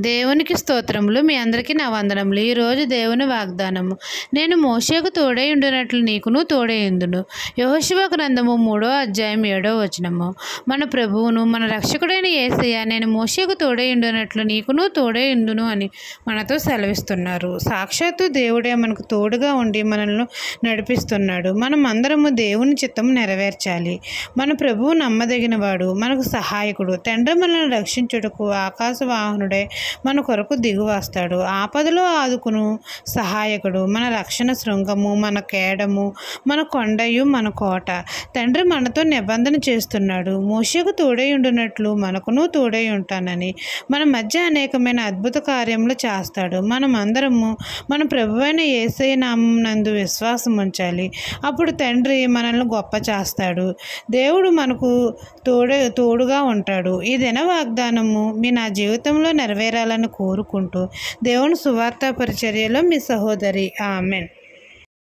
దేవునికి స్తోత్రములు. మీ అందరికీ నా వందనములు. ఈరోజు దేవుని వాగ్దానము. నేను మోషేకు తోడై ఉండినట్లు నీకును తోడై ఉందును. యెహోషువ గ్రంథము 3వ అధ్యాయం 7వ వచనము. మన ప్రభువును మన రక్షకుడైన యేసయ్య నేను మోషేకు తోడై ఉండినట్లు నీకును తోడై ఉందును అని మనతో సెలవిస్తున్నారు. సాక్షాత్తు దేవుడే మనకు తోడుగా ఉండి మనల్ని నడిపిస్తున్నాడు. మనం అందరము దేవుని చిత్తము నెరవేర్చాలి. మన ప్రభువు నమ్మదగినవాడు, మనకు సహాయకుడు. తండ్రి మనల్ని రక్షించుటకు ఆకాశవాహనుడే మన కొరకు దిగి వస్తాడు. ఆపదలో ఆదుకును సహాయకుడు, మన రక్షణ శృంగము, మన కేడము, మన కొండయు, మన కోట. తండ్రి మనతో నిబంధన చేస్తున్నాడు. మోషేకు తోడై ఉండినట్లు మనకును తోడై ఉంటానని మన మధ్య అనేకమైన అద్భుత కార్యములు చేస్తాడు. మనం అందరము మన ప్రభువైన యేసయ్య నామం నందు విశ్వాసం ఉంచాలి. అప్పుడు తండ్రి మనల్ని గొప్ప చేస్తాడు. దేవుడు మనకు తోడుగా ఉంటాడు. ఈ దిన వాగ్దానము నా జీవితంలో నెరవేరాలని కోరుకుంటూ దేవుని సువార్త పరిచర్యలో మీ సహోదరి. ఆమెన్.